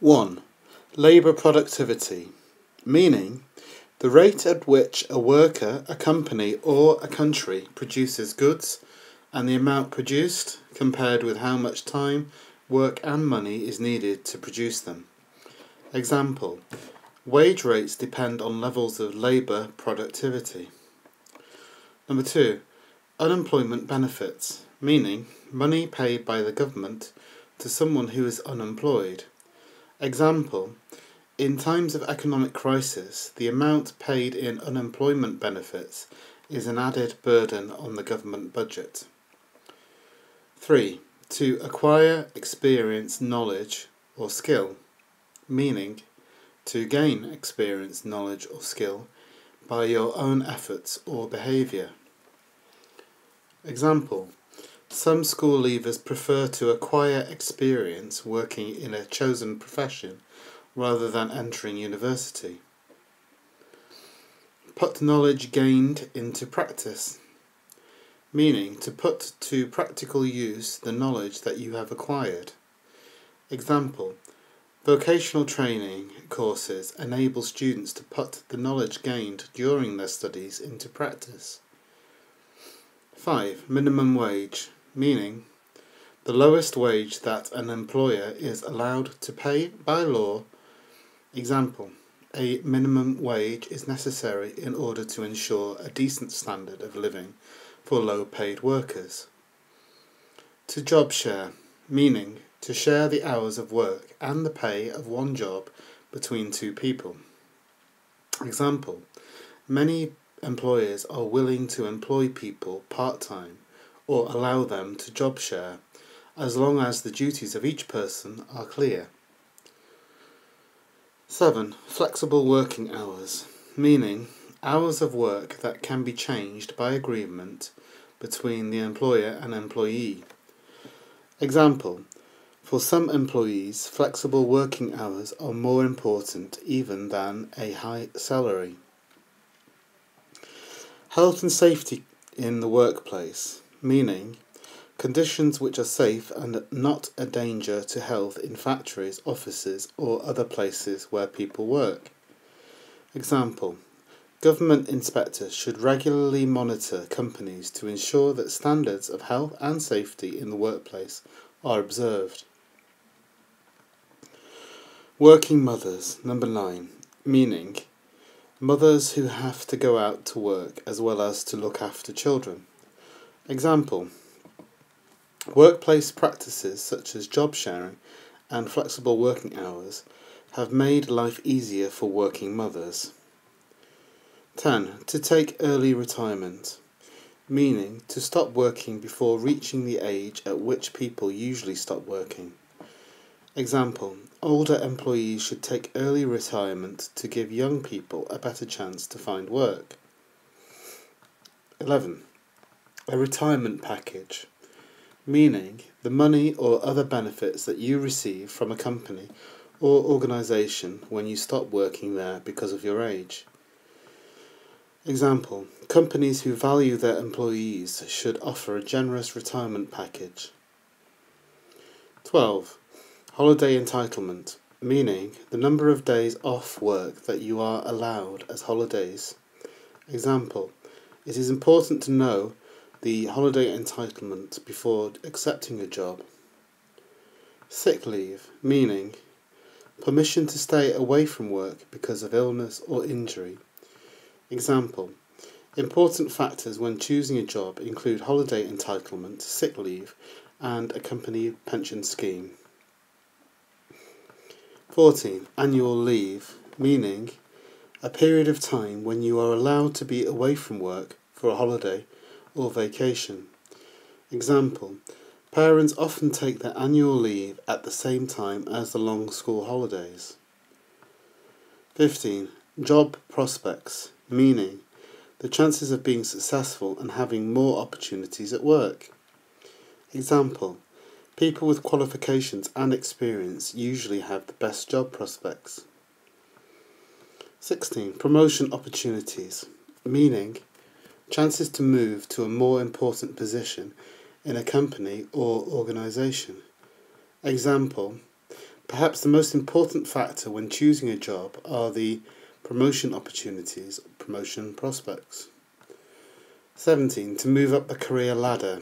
1. Labour productivity, meaning the rate at which a worker, a company or a country produces goods and the amount produced compared with how much time, work and money is needed to produce them. Example, wage rates depend on levels of labour productivity. Number 2. Unemployment benefits, meaning money paid by the government to someone who is unemployed. Example, in times of economic crisis, the amount paid in unemployment benefits is an added burden on the government budget. 3. To acquire experience, knowledge or skill, meaning to gain experience, knowledge or skill by your own efforts or behaviour. Example, some school leavers prefer to acquire experience working in a chosen profession rather than entering university. Put knowledge gained into practice, meaning to put to practical use the knowledge that you have acquired. Example, vocational training courses enable students to put the knowledge gained during their studies into practice. 5. Minimum wage, meaning the lowest wage that an employer is allowed to pay by law. Example, a minimum wage is necessary in order to ensure a decent standard of living for low-paid workers. To job share, meaning to share the hours of work and the pay of one job between two people. Example, many employers are willing to employ people part-time or allow them to job share as long as the duties of each person are clear. 7. Flexible working hours, meaning hours of work that can be changed by agreement between the employer and employee. Example, for some employees, flexible working hours are more important even than a high salary. Health and safety in the workplace, meaning conditions which are safe and not a danger to health in factories, offices or other places where people work. Example, government inspectors should regularly monitor companies to ensure that standards of health and safety in the workplace are observed. Working mothers, number 9, meaning mothers who have to go out to work as well as to look after children. Example, workplace practices such as job sharing and flexible working hours have made life easier for working mothers. 10. To take early retirement, meaning to stop working before reaching the age at which people usually stop working. Example, older employees should take early retirement to give young people a better chance to find work. 11. A retirement package, meaning the money or other benefits that you receive from a company or organisation when you stop working there because of your age. Example, companies who value their employees should offer a generous retirement package. 12. Holiday entitlement, meaning the number of days off work that you are allowed as holidays. Example, it is important to know the holiday entitlement before accepting a job. Sick leave, meaning permission to stay away from work because of illness or injury. Example, important factors when choosing a job include holiday entitlement, sick leave, and a company pension scheme. 14. Annual leave, meaning a period of time when you are allowed to be away from work for a holiday or vacation. Example, parents often take their annual leave at the same time as the long school holidays. 15. Job prospects, meaning the chances of being successful and having more opportunities at work. Example, people with qualifications and experience usually have the best job prospects. 16. Promotion opportunities, meaning chances to move to a more important position in a company or organisation. Example, Perhaps the most important factor when choosing a job are the promotion opportunities, promotion prospects. 17. To move up the career ladder,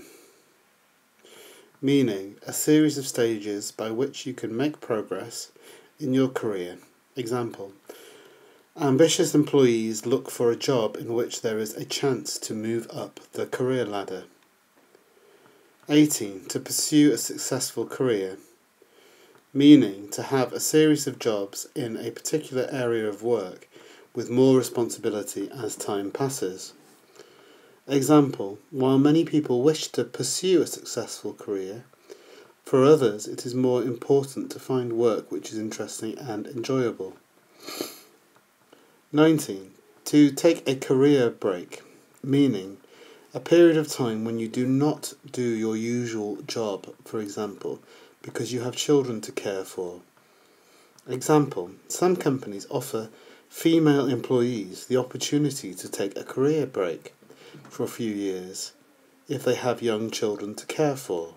meaning a series of stages by which you can make progress in your career. Example: ambitious employees look for a job in which there is a chance to move up the career ladder. 18. To pursue a successful career, meaning to have a series of jobs in a particular area of work with more responsibility as time passes. Example: while many people wish to pursue a successful career, for others it is more important to find work which is interesting and enjoyable. 19. To take a career break, meaning a period of time when you do not do your usual job, for example, because you have children to care for. Example: some companies offer female employees the opportunity to take a career break for a few years if they have young children to care for.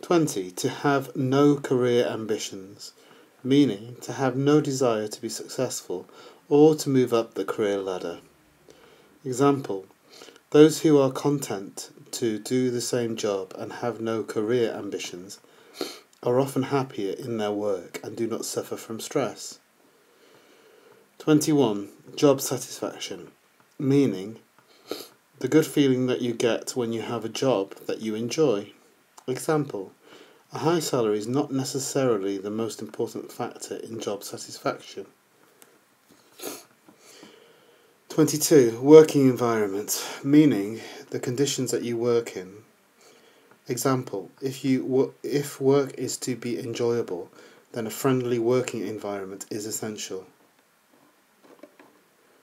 20. To have no career ambitions, meaning to have no desire to be successful or to move up the career ladder. Example: those who are content to do the same job and have no career ambitions are often happier in their work and do not suffer from stress. 21. Job satisfaction, meaning the good feeling that you get when you have a job that you enjoy. Example: a high salary is not necessarily the most important factor in job satisfaction. 22. Working environment, meaning the conditions that you work in. Example: if work is to be enjoyable, then a friendly working environment is essential.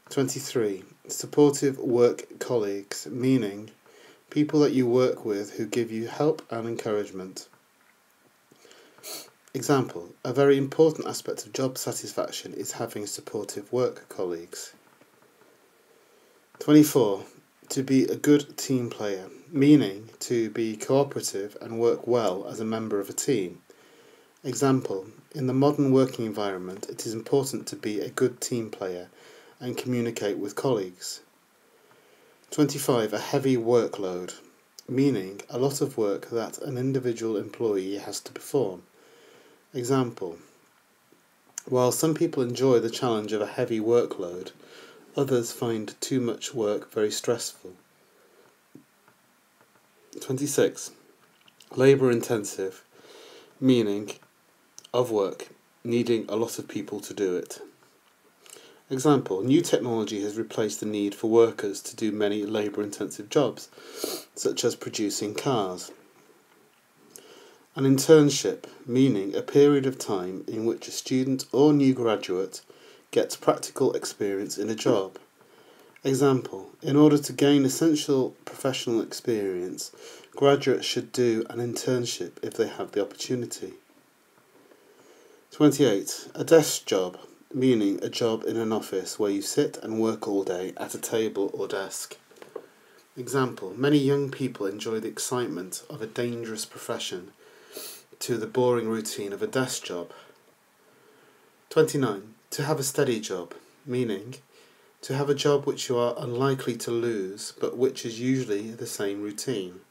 23. Supportive work colleagues, meaning people that you work with who give you help and encouragement. Example: a very important aspect of job satisfaction is having supportive work colleagues. 24. To be a good team player, meaning to be cooperative and work well as a member of a team. Example: in the modern working environment, it is important to be a good team player and communicate with colleagues. 25. A heavy workload, meaning a lot of work that an individual employee has to perform. Example: while some people enjoy the challenge of a heavy workload, others find too much work very stressful. 26. Labour intensive, meaning of work needing a lot of people to do it. Example: new technology has replaced the need for workers to do many labour-intensive jobs, such as producing cars. An internship, meaning a period of time in which a student or new graduate gets practical experience in a job. Example: in order to gain essential professional experience, graduates should do an internship if they have the opportunity. 28. A desk job, meaning a job in an office where you sit and work all day at a table or desk. Example: many young people enjoy the excitement of a dangerous profession to the boring routine of a desk job. 29. To have a steady job, meaning to have a job which you are unlikely to lose but which is usually the same routine.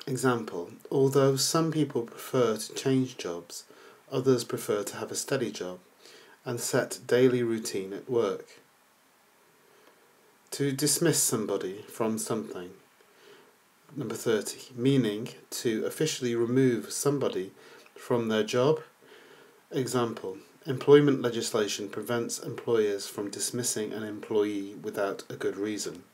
Example: although some people prefer to change jobs, others prefer to have a steady job and set daily routine at work. To dismiss somebody from something. Number 30. Meaning to officially remove somebody from their job. Example: employment legislation prevents employers from dismissing an employee without a good reason.